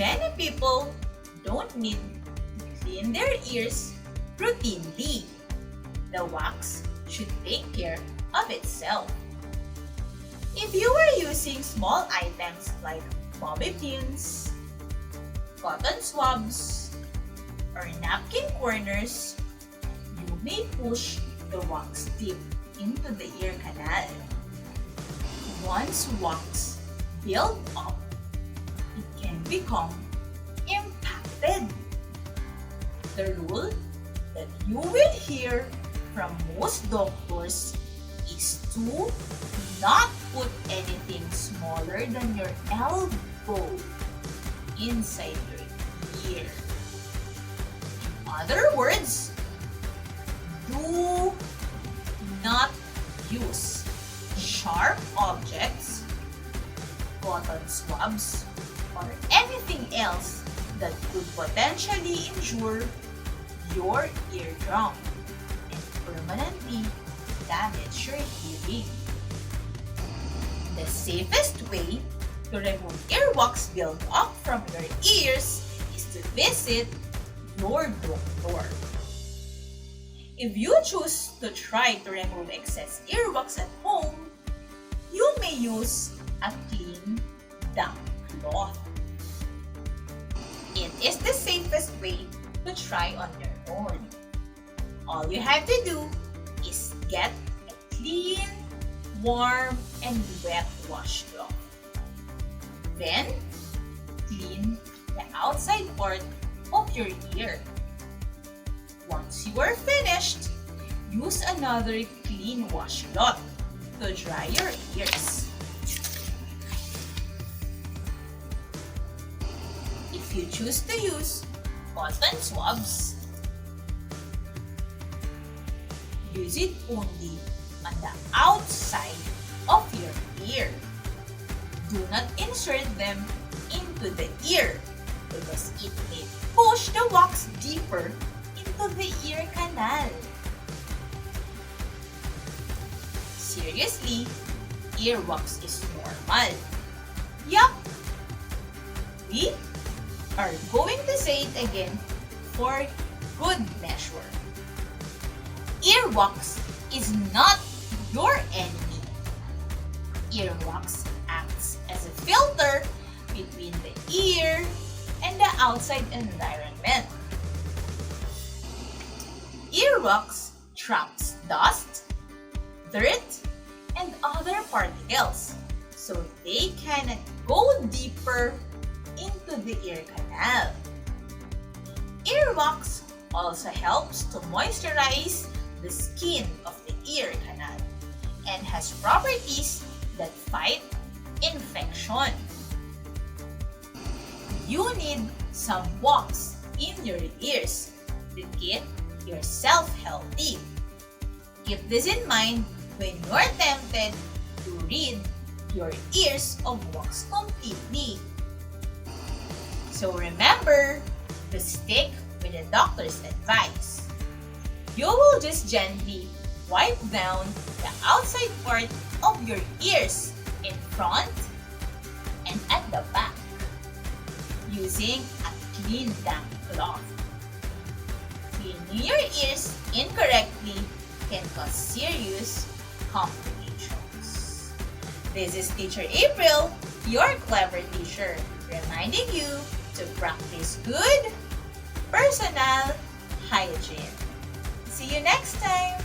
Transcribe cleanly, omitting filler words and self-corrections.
Many people don't need to clean their ears routinely. The wax should take care of itself. If you are using small items like bobby pins, cotton swabs, or napkin corners, you may push the wax deep into the ear canal. Once wax builds up, it can become impacted. The rule that you will hear from most doctors is to not put anything smaller than your elbow inside your ear. In other words, do not use sharp objects, cotton swabs, or anything else that could potentially injure your eardrum and permanently damage your hearing. The safest way to remove earwax buildup from your ears is to visit your doctor. If you choose to try to remove excess earwax at home, you may use a clean, damp cloth. It is the safest way to try on your own. All you have to do is get a clean, warm, and wet washcloth. Then, clean the outside part of your ear. Once you are finished, use another clean washcloth to dry your ears. If you choose to use cotton swabs, use it only on the outside of your ear. Do not insert them into the ear because it may push the wax deeper into the ear canal. Seriously, earwax is normal. Yup! We are going to say it again for good measure. Earwax is not your enemy. Earwax acts as a filter between the ear and the outside environment. Earwax traps dust, dirt, and other particles, so they cannot go deeper into the ear canal. Earwax also helps to moisturize the skin of the ear canal and has properties that fight infection. You need some wax in your ears to keep yourself healthy. Keep this in mind when you're tempted to rid your ears of wax completely. So remember to stick with the doctor's advice. You will just gently wipe down the outside part of your ears in front and at the back using a clean damp cloth. Cleaning your ears incorrectly can cause serious complications. This is Teacher April, your clever teacher, reminding you to practice good personal hygiene. See you next time!